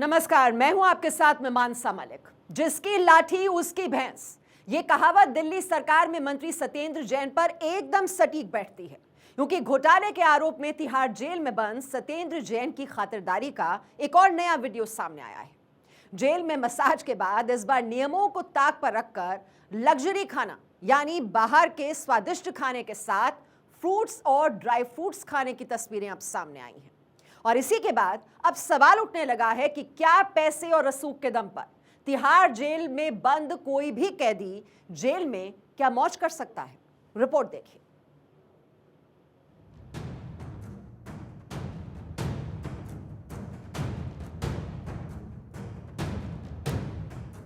नमस्कार, मैं हूं आपके साथ में मानसा मलिक। जिसकी लाठी उसकी भैंस, ये कहावत दिल्ली सरकार में मंत्री सत्येंद्र जैन पर एकदम सटीक बैठती है, क्योंकि घोटाले के आरोप में तिहाड़ जेल में बंद सत्येंद्र जैन की खातिरदारी का एक और नया वीडियो सामने आया है। जेल में मसाज के बाद इस बार नियमों को ताक पर रखकर लग्जरी खाना यानी बाहर के स्वादिष्ट खाने के साथ फ्रूट्स और ड्राई फ्रूट्स खाने की तस्वीरें अब सामने आई हैं। और इसी के बाद अब सवाल उठने लगा है कि क्या पैसे और रसूख के दम पर तिहाड़ जेल में बंद कोई भी कैदी जेल में क्या मौज कर सकता है। रिपोर्ट देखिए।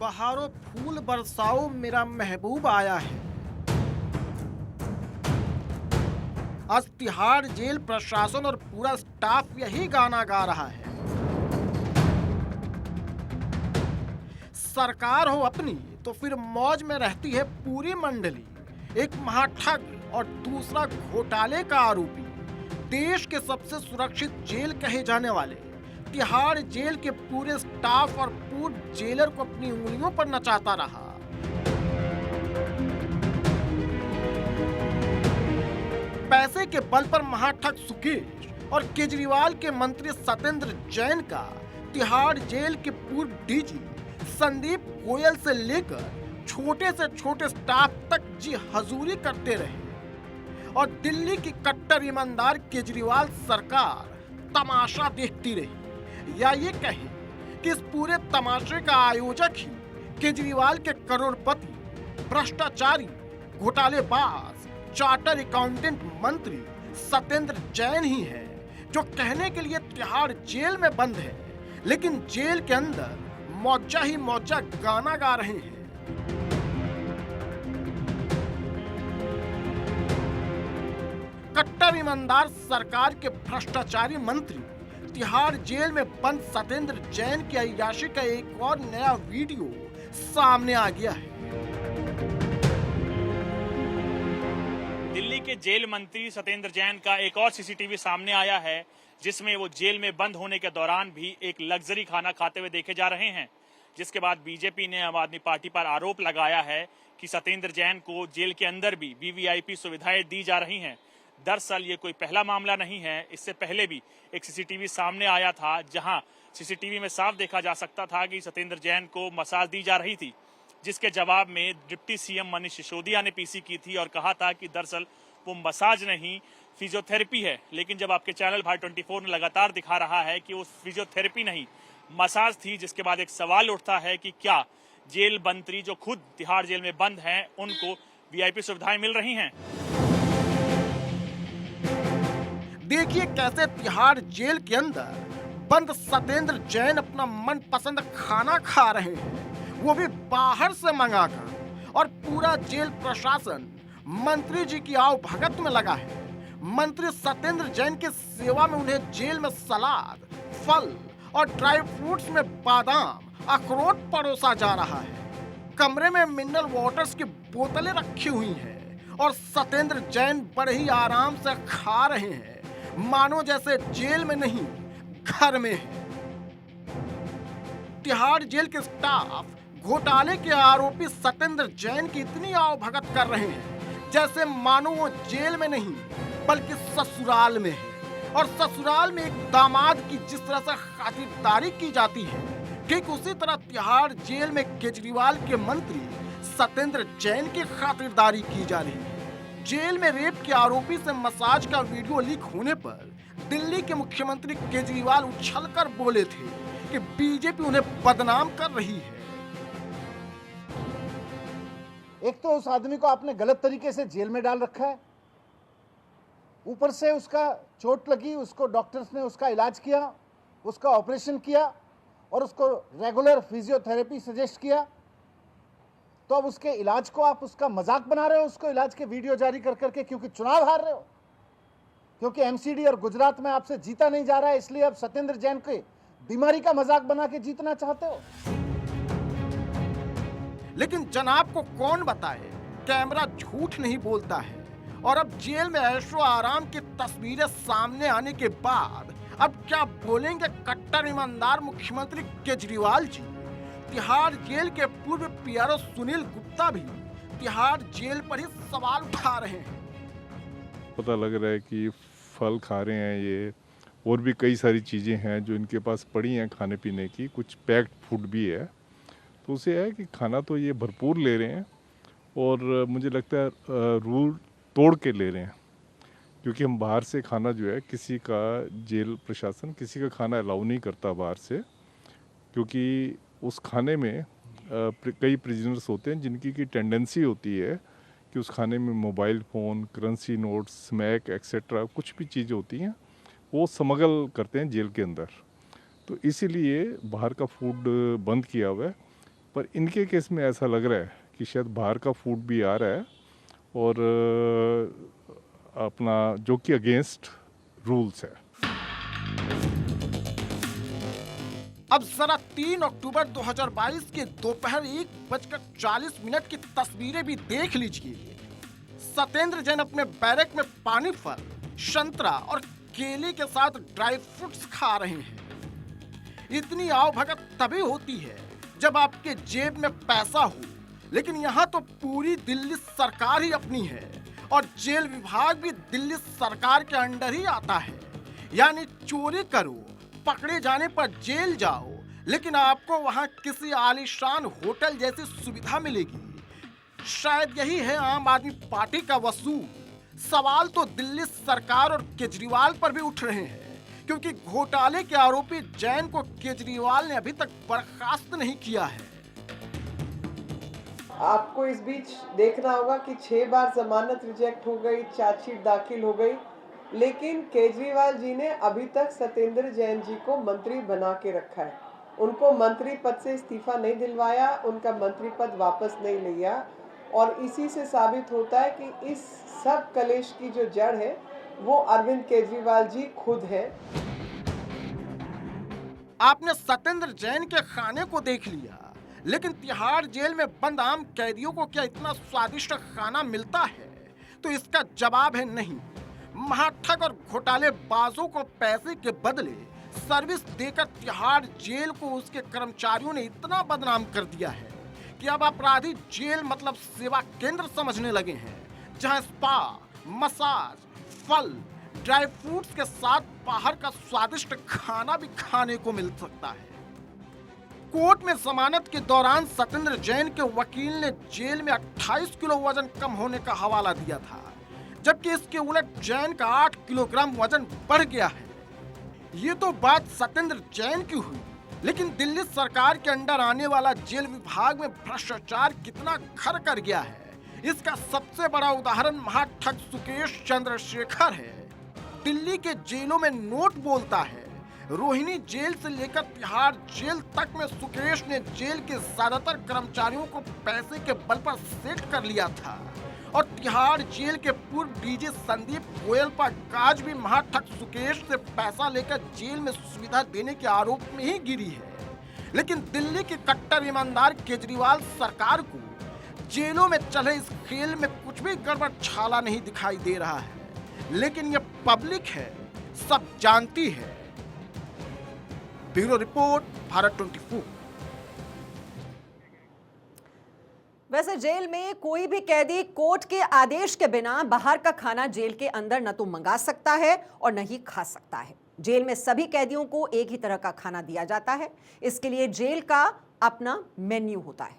बहारो फूल बरसाओ मेरा महबूब आया है। आज तिहाड़ जेल प्रशासन और पूरा स्टाफ यही गाना गा रहा है। सरकार हो अपनी तो फिर मौज में रहती है पूरी मंडली। एक महाठग और दूसरा घोटाले का आरोपी, देश के सबसे सुरक्षित जेल कहे जाने वाले तिहाड़ जेल के पूरे स्टाफ और पूर्व जेलर को अपनी उंगलियों पर नचाता रहा। पैसे के बल पर महाठग सुकेश और केजरीवाल के मंत्री सत्येंद्र जैन का तिहाड़ जेल के पूर्व डीजी संदीप गोयल से लेकर छोटे से छोटे स्टाफ तक जी हजूरी करते रहे और दिल्ली की कट्टर ईमानदार केजरीवाल सरकार तमाशा देखती रही। या ये कहे कि इस पूरे तमाशे का आयोजक ही केजरीवाल के करोड़पति, भ्रष्टाचारी, घोटालेबाज, चार्टर अकाउंटेंट मंत्री सत्येंद्र जैन ही है, जो कहने के लिए तिहाड़ जेल में बंद है, लेकिन जेल के अंदर मौजा ही मौजा गाना गा रहे हैं। कट्टर ईमानदार सरकार के भ्रष्टाचारी मंत्री तिहाड़ जेल में बंद सत्येंद्र जैन की अय्याशी का एक और नया वीडियो सामने आ गया है। दिल्ली के जेल मंत्री सत्येंद्र जैन का एक और सीसीटीवी सामने आया है, जिसमें वो जेल में बंद होने के दौरान भी एक लग्जरी खाना खाते हुए देखे जा रहे हैं। जिसके बाद बीजेपी ने आम आदमी पार्टी पर आरोप लगाया है कि सत्येंद्र जैन को जेल के अंदर भी वीवीआईपी सुविधाएं दी जा रही हैं। दरअसल ये कोई पहला मामला नहीं है, इससे पहले भी एक सीसीटीवी सामने आया था, जहां सीसीटीवी में साफ देखा जा सकता था कि सत्येंद्र जैन को मसाज दी जा रही थी, जिसके जवाब में डिप्टी सीएम मनीष सिसोदिया ने पीसी की थी और कहा था कि दरअसल वो मसाज नहीं फिजियोथेरेपी है। लेकिन जब आपके चैनल भाई 24 ने लगातार दिखा रहा है कि वो फिजियोथेरेपी नहीं मसाज थी, जिसके बाद एक सवाल उठता है कि क्या जेल मंत्री जो खुद तिहाड़ जेल में बंद हैं, उनको वीआईपी सुविधाएं मिल रही हैं। देखिए कैसे तिहाड़ जेल के अंदर बंद सत्येंद्र जैन अपना मनपसंद खाना खा रहे हैं, वो भी बाहर से मंगाकर, और पूरा जेल प्रशासन मंत्री जी की आओ भगत में लगा है। मंत्री सत्येंद्र जैन की सेवा में उन्हें जेल में सलाद, फल और ड्राई फ्रूट्स में बादाम, अखरोट परोसा जा रहा है। कमरे में मिनरल वाटर्स की बोतलें रखी हुई हैं और सत्येंद्र जैन बड़े ही आराम से खा रहे हैं, मानो जैसे जेल में नहीं घर में है। तिहाड़ जेल के स्टाफ घोटाले के आरोपी सत्येंद्र जैन की इतनी आवभगत कर रहे हैं जैसे मानो वो जेल में नहीं बल्कि ससुराल में है। और ससुराल में एक दामाद की जिस तरह से खातिरदारी की जाती है, ठीक उसी तरह तिहाड़ जेल में केजरीवाल के मंत्री सत्येंद्र जैन की खातिरदारी की जा रही है। जेल में रेप के आरोपी से मसाज का वीडियो लीक होने पर दिल्ली के मुख्यमंत्री केजरीवाल उछलकर बोले थे कि बीजेपी उन्हें बदनाम कर रही है। एक तो उस आदमी को आपने गलत तरीके से जेल में डाल रखा है, ऊपर से उसका चोट लगी, उसको डॉक्टर्स ने उसका इलाज किया, उसका ऑपरेशन किया और उसको रेगुलर फिजियोथेरेपी सजेस्ट किया, तो अब उसके इलाज को आप उसका मजाक बना रहे हो, उसको इलाज के वीडियो जारी कर करके, क्योंकि चुनाव हार रहे हो, क्योंकि एमसीडी और गुजरात में आपसे जीता नहीं जा रहा है, इसलिए अब सत्येंद्र जैन की बीमारी का मजाक बना के जीतना चाहते हो। लेकिन जनाब को कौन बताए, कैमरा झूठ नहीं बोलता है। और अब जेल में ऐशो आराम की तस्वीरें सामने आने के बाद अब क्या बोलेंगे कट्टर ईमानदार मुख्यमंत्री केजरीवाल जी? तिहाड़ जेल के पूर्व पीआरओ सुनील गुप्ता भी तिहाड़ जेल पर ही सवाल उठा रहे हैं। पता लग रहा है कि फल खा रहे हैं ये, और भी कई सारी चीज़ें हैं जो इनके पास पड़ी हैं खाने पीने की, कुछ पैक्ड फूड भी है। तो उसे है कि खाना तो ये भरपूर ले रहे हैं, और मुझे लगता है रूल तोड़ के ले रहे हैं, क्योंकि हम बाहर से खाना जो है, किसी का जेल प्रशासन किसी का खाना अलाउ नहीं करता बाहर से, क्योंकि उस खाने में कई प्रिजनर्स होते हैं जिनकी की टेंडेंसी होती है कि उस खाने में mobile phone, currency notes, smack etcetera कुछ भी चीज़ें होती हैं वो स्मगल करते हैं जेल के अंदर। तो इसीलिए बाहर का फूड बंद किया हुआ है। पर इनके केस में ऐसा लग रहा है कि शायद बाहर का फूड भी आ रहा है, और अपना जो कि अगेंस्ट रूल्स है। अब जरा 3 अक्टूबर 2022 के दोपहर 1:40 की तस्वीरें भी देख लीजिए। सत्येंद्र जैन अपने बैरक में पानी फल, संतरा और केले के साथ ड्राई फ्रूट्स खा रहे हैं। इतनी आवभगत तभी होती है जब आपके जेब में पैसा हो, लेकिन यहाँ तो पूरी दिल्ली सरकार ही अपनी है, और जेल विभाग भी दिल्ली सरकार के अंडर ही आता है। यानी चोरी करो, पकड़े जाने पर जेल जाओ, लेकिन आपको वहाँ किसी आलीशान होटल जैसी सुविधा मिलेगी। शायद यही है आम आदमी पार्टी का वसूल। सवाल तो दिल्ली सरकार और केजरीवाल पर भी उठ रहे हैं, क्योंकि घोटाले के आरोपी जैन को केजरीवाल ने अभी तक बर्खास्त नहीं किया है। आपको इस बीच देखना होगा कि 6 बार जमानत रिजेक्ट हो गई, चार्जशीट दाखिल हो गई, लेकिन केजरीवाल जी ने अभी तक सत्येंद्र जैन जी को मंत्री बना के रखा है। उनको मंत्री पद से इस्तीफा नहीं दिलवाया, उनका मंत्री पद वापस नहीं लिया, और इसी से साबित होता है कि इस सब कलेश की जो जड़ है वो अरविंद केजरीवाल जी खुद है। आपने सत्येंद्र जैन के खाने को देख लिया, लेकिन तिहाड़ जेल में बंद आम कैदियों को क्या इतना स्वादिष्ट खाना मिलता है? तो इसका जवाब है नहीं। महाठग और घोटालेबाजों को पैसे के बदले सर्विस देकर तिहाड़ जेल को उसके कर्मचारियों ने इतना बदनाम कर दिया है कि अब अपराधी जेल मतलब सेवा केंद्र समझने लगे हैं, जहां स्पा, मसाज, फल, ड्राई फ्रूट्स के साथ बाहर का स्वादिष्ट खाना भी खाने को मिल सकता है। कोर्ट में जमानत के दौरान सत्येंद्र जैन के वकील ने जेल में 28 किलो वजन कम होने का हवाला दिया था, जबकि इसके उलट जैन का 8 किलोग्राम वजन बढ़ गया है। ये तो बात सत्येंद्र जैन की हुई, लेकिन दिल्ली सरकार के अंडर आने वाला जेल विभाग में भ्रष्टाचार कितना घर कर गया है, इसका सबसे बड़ा उदाहरण महाठग सुकेश चंद्रशेखर है। दिल्ली के जेलों में नोट बोलता है। रोहिणी जेल से लेकर तिहाड़ जेल तक में सुकेश ने जेल के ज्यादातर कर्मचारियों को पैसे के बल पर सेट कर लिया था, और तिहाड़ जेल के पूर्व डीजी संदीप गोयल पर गाज भी महाठग सुकेश से पैसा लेकर जेल में सुविधा देने के आरोप में ही गिरी है। लेकिन दिल्ली की कट्टर ईमानदार केजरीवाल सरकार को जेलों में चले इस खेल में कुछ भी गड़बड़ छाला नहीं दिखाई दे रहा है, लेकिन ये पब्लिक है, सब जानती है। Bureau report, Bharat 24। वैसे जेल में कोई भी कैदी कोर्ट के आदेश के बिना बाहर का खाना जेल के अंदर न तो मंगा सकता है और न ही खा सकता है। जेल में सभी कैदियों को एक ही तरह का खाना दिया जाता है। इसके लिए जेल का अपना मेन्यू होता है।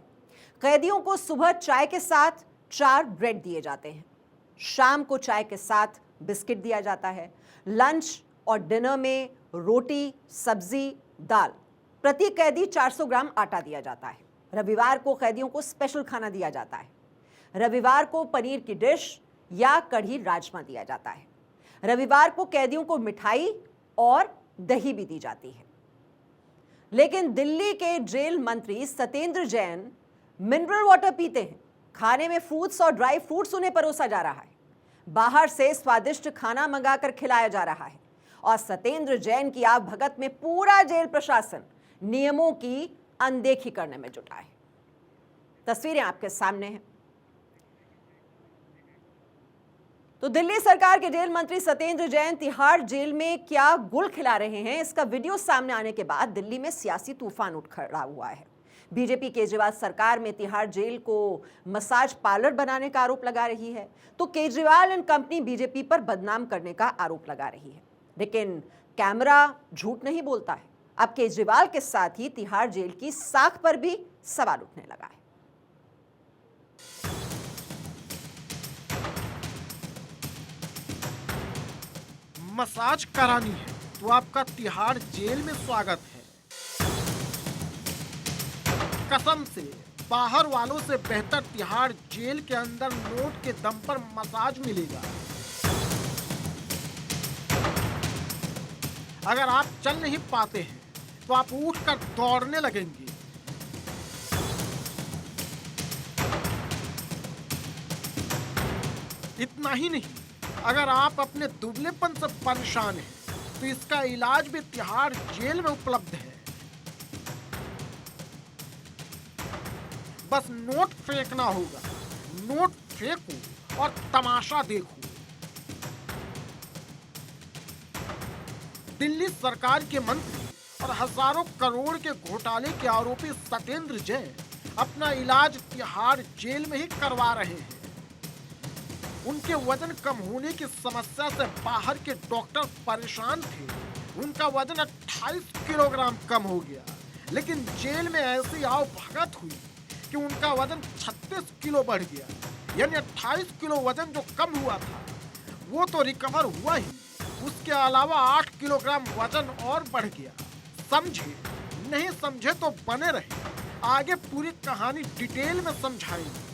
कैदियों को सुबह चाय के साथ 4 ब्रेड दिए जाते हैं, शाम को चाय के साथ बिस्किट दिया जाता है, लंच और डिनर में रोटी, सब्जी, दाल, प्रति कैदी 400 ग्राम आटा दिया जाता है। रविवार को कैदियों को स्पेशल खाना दिया जाता है। रविवार को पनीर की डिश या कढ़ी राजमा दिया जाता है। रविवार को कैदियों को मिठाई और दही भी दी जाती है। लेकिन दिल्ली के जेल मंत्री सत्येंद्र जैन मिनरल वाटर पीते हैं। खाने में फ्रूट्स और ड्राई फ्रूट्स उन्हें परोसा जा रहा है। बाहर से स्वादिष्ट खाना मंगाकर खिलाया जा रहा है, और सत्येंद्र जैन की आवभगत में पूरा जेल प्रशासन नियमों की अनदेखी करने में जुटा है। तस्वीरें आपके सामने हैं। तो तो दिल्ली सरकार के जेल मंत्री सत्येंद्र जैन तिहाड़ जेल में क्या गुल खिला रहे हैं, इसका वीडियो सामने आने के बाद दिल्ली में सियासी तूफान उठ खड़ा हुआ है। बीजेपी केजरीवाल सरकार में तिहाड़ जेल को मसाज पार्लर बनाने का आरोप लगा रही है, तो केजरीवाल एंड कंपनी बीजेपी पर बदनाम करने का आरोप लगा रही है। लेकिन कैमरा झूठ नहीं बोलता है। अब केजरीवाल के साथ ही तिहाड़ जेल की साख पर भी सवाल उठने लगा है। मसाज करानी है तो आपका तिहाड़ जेल में स्वागत है। कसम से बाहर वालों से बेहतर तिहाड़ जेल के अंदर नोट के दम पर मसाज मिलेगा। अगर आप चल नहीं पाते हैं तो आप उठकर दौड़ने लगेंगे। इतना ही नहीं, अगर आप अपने दुबलेपन से परेशान हैं तो इसका इलाज भी तिहाड़ जेल में उपलब्ध है। बस नोट फेंकना होगा, नोट फेंको और तमाशा देखो। दिल्ली सरकार के मंत्री और हजारों करोड़ के घोटाले के आरोपी सत्येंद्र जैन अपना इलाज तिहाड़ जेल में ही करवा रहे हैं। उनके वजन कम होने की समस्या से बाहर के डॉक्टर परेशान थे। उनका वजन 28 किलोग्राम कम हो गया, लेकिन जेल में ऐसी आओ भगत हुई कि उनका वजन 36 किलो बढ़ गया। यानी 28 किलो वजन जो कम हुआ था वो तो रिकवर हुआ ही, उसके अलावा 8 किलोग्राम वजन और बढ़ गया। समझे? नहीं समझे तो बने रहे, आगे पूरी कहानी डिटेल में समझाएंगे।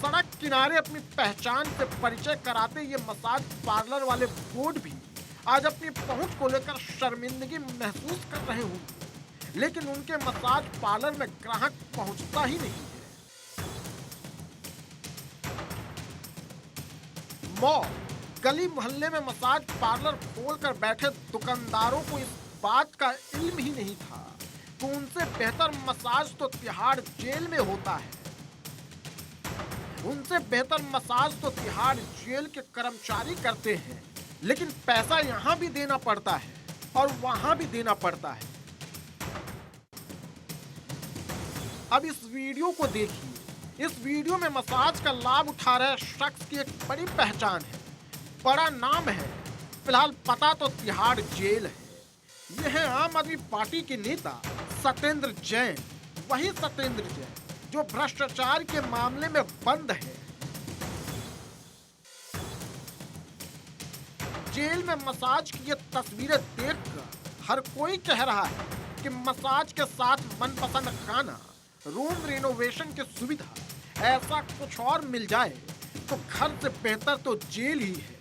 सड़क किनारे अपनी पहचान से परिचय कराते ये मसाज पार्लर वाले बोर्ड भी आज अपनी पहुंच को लेकर शर्मिंदगी महसूस कर रहे होंगे, लेकिन उनके मसाज पार्लर में ग्राहक पहुंचता ही नहीं है। मॉल, गली मोहल्ले में मसाज पार्लर खोलकर बैठे दुकानदारों को इस बात का इल्म ही नहीं था कि उनसे बेहतर मसाज तो तिहाड़ जेल में होता है। उनसे बेहतर मसाज तो तिहाड़ जेल के कर्मचारी करते हैं, लेकिन पैसा यहाँ भी देना पड़ता है और वहाँ भी देना पड़ता है। अब इस वीडियो को देखिए। इस वीडियो में मसाज का लाभ उठा रहे शख्स की एक बड़ी पहचान है, बड़ा नाम है। फिलहाल पता तो तिहाड़ जेल है। यह है आम आदमी पार्टी के नेता सत्येंद्र जैन, वही सत्येंद्र जैन जो भ्रष्टाचार के मामले में बंद है। जेल में मसाज की ये तस्वीरें देखकर हर कोई कह रहा है कि मसाज के साथ मनपसंद खाना, रूम रिनोवेशन की सुविधा, ऐसा कुछ और मिल जाए तो घर से बेहतर तो जेल ही है।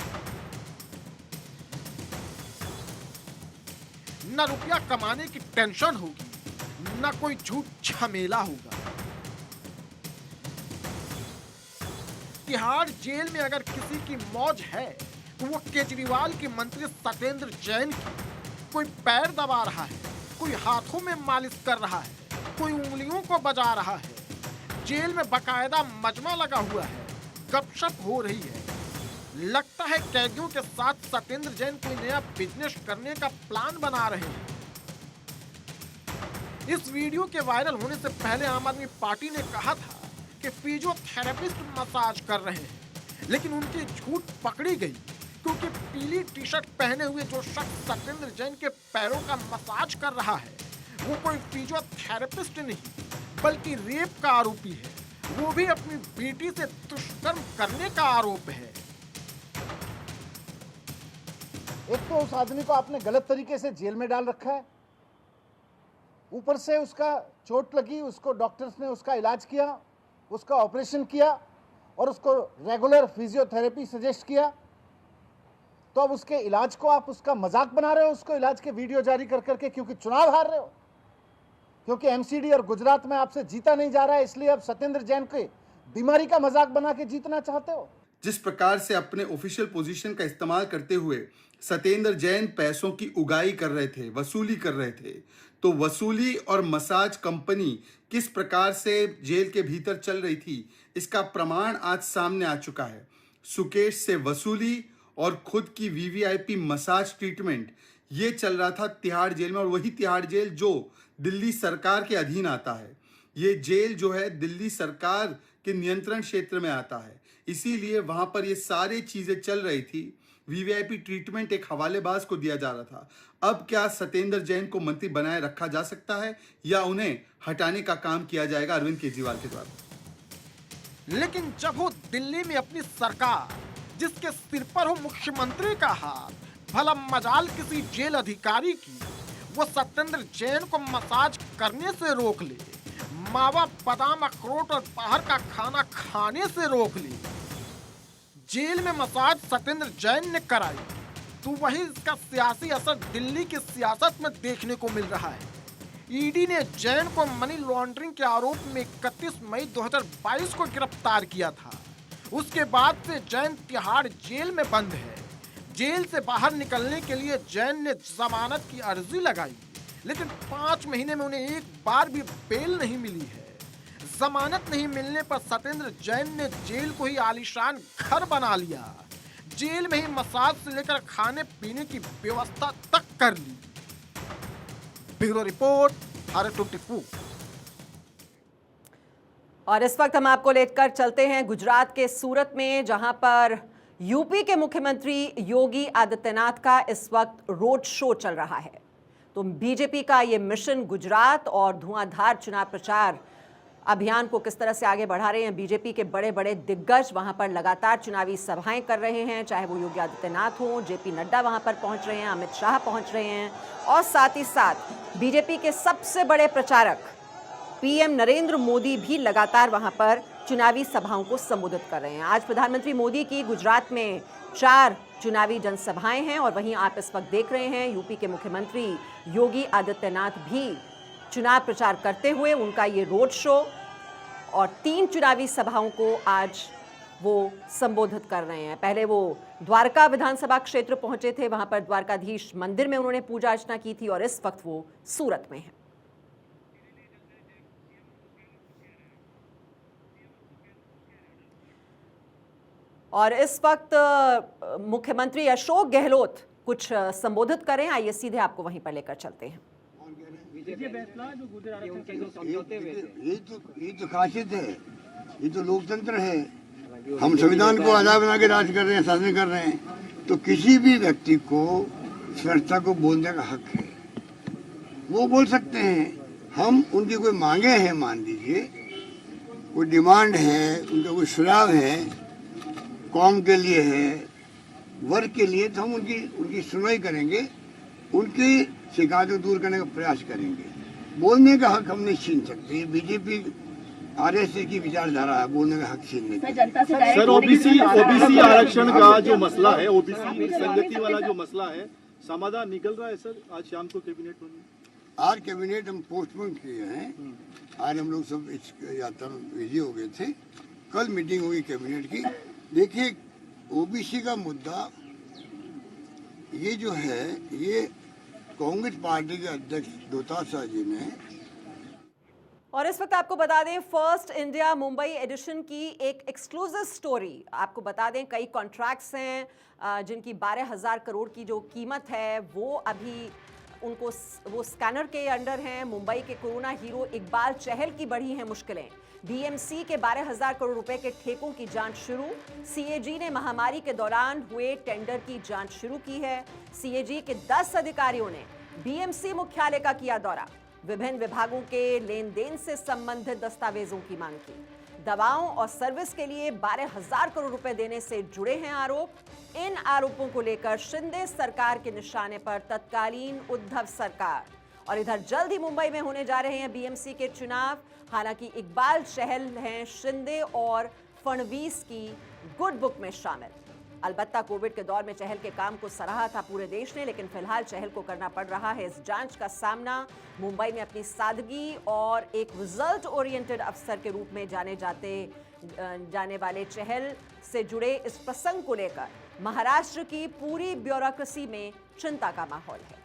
न रुपया कमाने की टेंशन होगी, न कोई झूठ झमेला होगा। तिहाड़ जेल में अगर किसी की मौज है तो वो केजरीवाल के मंत्री सत्येंद्र जैन की। कोई पैर दबा रहा है, कोई हाथों में मालिश कर रहा है, कोई उंगलियों को बजा रहा है। जेल में बकायदा मजमा लगा हुआ है, गपशप हो रही है। लगता है कैदियों के साथ सत्येंद्र जैन कोई नया बिजनेस करने का प्लान बना रहे हैं। इस वीडियो के वायरल होने से पहले आम आदमी पार्टी ने कहा था कि फिजियोथेरेपिस्ट मसाज कर रहे हैं, लेकिन उनकी झूठ पकड़ी गई, क्योंकि पीली टी शर्ट पहने हुए जो शख्स सत्येंद्र जैन के पैरों का मसाज कर रहा है वो कोई फिजियोथेरेपिस्ट नहीं बल्कि रेप का आरोपी है। वो भी अपनी बेटी से दुष्कर्म करने का आरोप है। एक तो उस आदमी को आपने गलत तरीके से जेल में डाल रखा है, ऊपर से उसका चोट लगी, उसको डॉक्टर्स ने उसका इलाज किया, उसका ऑपरेशन किया और उसको रेगुलर फिजियोथेरेपी सजेस्ट किया। तो अब उसके इलाज को आप उसका मजाक बना रहे हो, उसको इलाज के वीडियो जारी कर करके, क्योंकि चुनाव हार रहे हो, क्योंकि एमसीडी और गुजरात में आपसे जीता नहीं जा रहा है, इसलिए अब सत्येंद्र जैन के बीमारी का मजाक बना के जीतना चाहते हो। जिस प्रकार से अपने ऑफिशियल पोजीशन का इस्तेमाल करते हुए सत्येंद्र जैन पैसों की उगाही कर रहे थे, वसूली कर रहे थे, तो वसूली और मसाज कंपनी किस प्रकार से जेल के भीतर चल रही थी, इसका प्रमाण आज सामने आ चुका है। सुकेश से वसूली और खुद की वीवीआईपी मसाज ट्रीटमेंट ये चल रहा था तिहाड़ जेल में, और वही तिहाड़ जेल जो दिल्ली सरकार के अधीन आता है। ये जेल जो है दिल्ली सरकार के नियंत्रण क्षेत्र में आता है, इसीलिए वहां पर ये सारी चीजें चल रही थी। वीवीआईपी ट्रीटमेंट एक हवालेबाज को दिया जा रहा था। अब क्या सत्येंद्र जैन को मंत्री बनाए रखा जा सकता है या उन्हें हटाने का काम किया जाएगा अरविंद केजरीवाल के द्वारा? लेकिन जब हो दिल्ली में अपनी सरकार, जिसके सिर पर हो मुख्यमंत्री का हाथ, भला मजाल किसी जेल अधिकारी की वो सत्येंद्र जैन को मसाज करने से रोक ले, मावा बादाम अखरोट और बाहर का खाना खाने से रोक ले। जेल में मसाज सत्येंद्र जैन ने कराई तो वही इसका सियासी असर दिल्ली की सियासत में देखने को मिल रहा है। ईडी ने जैन को मनी लॉन्ड्रिंग के आरोप में 31 मई 2022 को गिरफ्तार किया था। उसके बाद से जैन तिहाड़ जेल में बंद है। जेल से बाहर निकलने के लिए जैन ने जमानत की अर्जी लगाई, लेकिन 5 महीने में उन्हें एक बार भी बेल नहीं मिली है। जमानत नहीं मिलने पर सत्येंद्र जैन ने जेल को ही आलीशान घर बना लिया। जेल में ही मसाज से लेकर खाने पीने की व्यवस्था तक कर ली। Bureau report, Bharat 24। और इस वक्त हम आपको लेकर चलते हैं गुजरात के सूरत में, जहां पर यूपी के मुख्यमंत्री योगी आदित्यनाथ का इस वक्त रोड शो चल रहा है। तो बीजेपी का ये मिशन गुजरात और धुआंधार चुनाव प्रचार अभियान को किस तरह से आगे बढ़ा रहे हैं। बीजेपी के बड़े बड़े दिग्गज वहां पर लगातार चुनावी सभाएं कर रहे हैं, चाहे वो योगी आदित्यनाथ हो, जेपी नड्डा वहां पर पहुंच रहे हैं, अमित शाह पहुंच रहे हैं, और साथ ही साथ बीजेपी के सबसे बड़े प्रचारक पीएम नरेंद्र मोदी भी लगातार वहां पर चुनावी सभाओं को संबोधित कर रहे हैं। आज प्रधानमंत्री मोदी की गुजरात में 4 चुनावी जनसभाएं हैं, और वहीं आप इस वक्त देख रहे हैं यूपी के मुख्यमंत्री योगी आदित्यनाथ भी चुनाव प्रचार करते हुए उनका ये रोड शो और 3 चुनावी सभाओं को आज वो संबोधित कर रहे हैं। पहले वो द्वारका विधानसभा क्षेत्र पहुंचे थे, वहां पर द्वारकाधीश मंदिर में उन्होंने पूजा अर्चना की थी, और इस वक्त वो सूरत में है। और इस वक्त मुख्यमंत्री अशोक गहलोत कुछ संबोधित करें, आइए सीधे आपको वहीं पर लेकर चलते हैं। ये तो खासियत है, ये तो लोकतंत्र है। हम संविधान को आधार बना के राज कर रहे हैं, शासन कर रहे हैं, तो किसी भी व्यक्ति को स्वच्छता को बोलने का हक है, वो बोल सकते हैं। हम उनकी कोई मांगे हैं, मान लीजिए कोई डिमांड है, उनका कोई सुझाव है, कौम के लिए है, वर्ग के लिए, तो हम उनकी सुनवाई करेंगे, उनकी शिकायतों दूर करने का प्रयास करेंगे। बोलने का हक हम नहीं छीन सकते। बीजेपी आरएसएस की विचारधारा है, बोलने का हक छीनने का। सर, ओबीसी आरक्षण का जो मसला है, ओबीसी संगति वाला जो मसला है, समाधान निकल रहा है सर। आज शाम को कैबिनेट होनी, आज कैबिनेट हम पोस्टपोन किए हैं। आज हम लोग सब इस यात्रा में बिजी हो गए थे। कल मीटिंग होगी कैबिनेट की। देखिए, ओबीसी का मुद्दा ये जो है, ये कांग्रेस पार्टी के अध्यक्ष दोतारा जी ने। और इस वक्त आपको बता दें, फर्स्ट इंडिया मुंबई एडिशन की एक एक्सक्लूसिव स्टोरी आपको बता दें। कई कॉन्ट्रैक्ट्स हैं जिनकी 12,000 करोड़ की जो कीमत है वो अभी वो स्कैनर के अंडर हैं। मुंबई के कोरोना हीरो इकबाल चहल की बढ़ी हैं मुश्किलें। बीएमसी के 12,000 करोड़ रुपए के ठेकों की जांच शुरू। सीएजी ने महामारी के दौरान हुए टेंडर की जांच शुरू की है। सीएजी के 10 अधिकारियों ने बीएमसी मुख्यालय का किया दौरा। विभिन्न विभागों के लेन देन से संबंधित दस्तावेजों की मांग की। दवाओं और सर्विस के लिए 12,000 करोड़ रुपए देने से जुड़े हैं आरोप। इन आरोपों को लेकर शिंदे सरकार के निशाने पर तत्कालीन उद्धव सरकार। और इधर जल्द ही मुंबई में होने जा रहे हैं बीएमसी के चुनाव। हालांकि इकबाल चहल हैं शिंदे और फडणवीस की गुड बुक में शामिल। अलबत्ता कोविड के दौर में चहल के काम को सराहा था पूरे देश ने, लेकिन फिलहाल चहल को करना पड़ रहा है इस जांच का सामना। मुंबई में अपनी सादगी और एक रिजल्ट ओरिएंटेड अफसर के रूप में जाने वाले चहल से जुड़े इस प्रसंग को लेकर महाराष्ट्र की पूरी ब्यूरोक्रेसी में चिंता का माहौल है।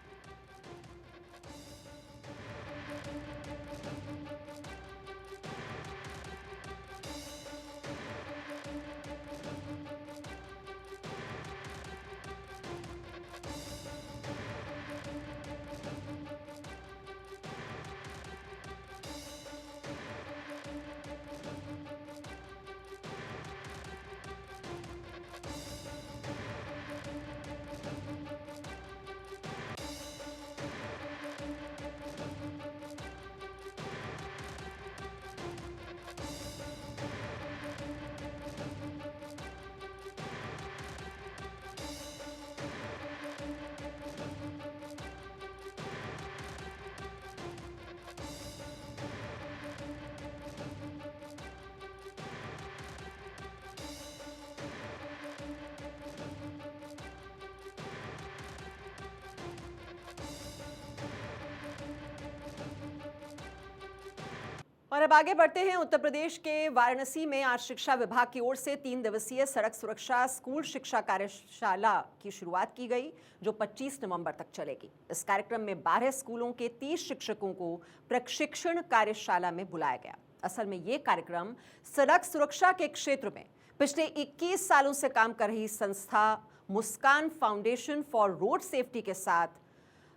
और अब आगे बढ़ते हैं। उत्तर प्रदेश के वाराणसी में आज शिक्षा विभाग की ओर से 3 दिवसीय सड़क सुरक्षा स्कूल शिक्षा कार्यशाला की शुरुआत की गई, जो 25 नवंबर तक चलेगी। इस कार्यक्रम में 12 स्कूलों के 30 शिक्षकों को प्रशिक्षण कार्यशाला में बुलाया गया। असल में ये कार्यक्रम सड़क सुरक्षा के क्षेत्र में पिछले 21 सालों से काम कर रही संस्था मुस्कान फाउंडेशन फॉर रोड सेफ्टी के साथ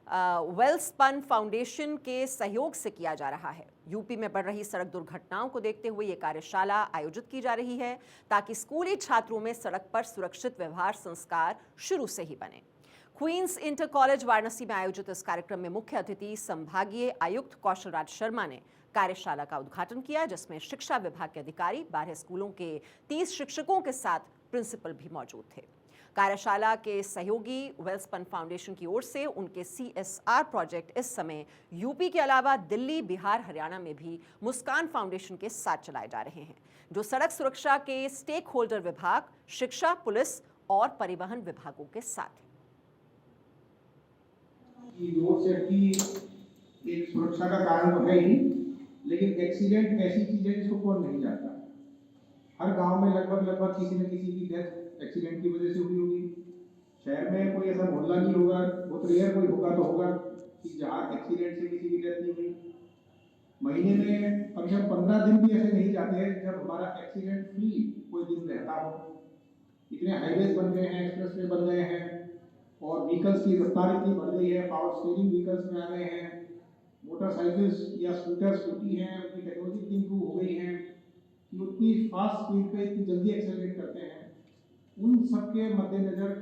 वेलस्पन फाउंडेशन के सहयोग से किया जा रहा है। यूपी में बढ़ रही सड़क दुर्घटनाओं को देखते हुए ये कार्यशाला आयोजित की जा रही है, ताकि स्कूली छात्रों में सड़क पर सुरक्षित व्यवहार संस्कार शुरू से ही बने। क्वींस इंटर कॉलेज वाराणसी में आयोजित इस कार्यक्रम में मुख्य अतिथि संभागीय आयुक्त कौशल राज शर्मा ने कार्यशाला का उद्घाटन किया, जिसमें शिक्षा विभाग के अधिकारी, 12 स्कूलों के 30 शिक्षकों के साथ प्रिंसिपल भी मौजूद थे। कार्यशाला के सहयोगी वेलस्पन फाउंडेशन की ओर से उनके CSR प्रोजेक्ट इस समय यूपी के अलावा दिल्ली, बिहार, हरियाणा में भी मुस्कान फाउंडेशन के साथ चलाए जा रहे हैं, जो सड़क सुरक्षा के स्टेक होल्डर विभाग, शिक्षा, पुलिस और परिवहन विभागों के साथ है। रोड सेफ्टी एक सुरक्षा का कारण तो है ही, लेकिन एक्सीडेंट ऐसी चीज है जिसको कौन नहीं जानता। हर गांव में लगभग किसी न किसी की डेथ एक्सीडेंट की वजह से हुई होगी। शहर में कोई ऐसा मोहल्ला नहीं होगा, बहुत रेयर कोई होगा तो होगा कि जहाँ एक्सीडेंट से किसी की डेथ नहीं हुई। महीने में कम से कम 15 दिन भी ऐसे नहीं जाते हैं जब हमारा एक्सीडेंट फ्री कोई दिन रहता हो। इतने हाईवेज बन गए हैं, एक्सप्रेसवे बन गए हैं और व्हीकल्स की रफ्तार इतनी बढ़ गई है, पावर स्टीयरिंग व्हीकल्स में आ गए हैं, मोटरसाइकिल्स या स्कूटी हैं, उनकी टेक्नोलॉजी इतनी इम्प्रूव हो गई है कि उतनी फास्ट स्पीड पे इतनी जल्दी एक्सेलरेट करते हैं। उन सबके मद्देनजर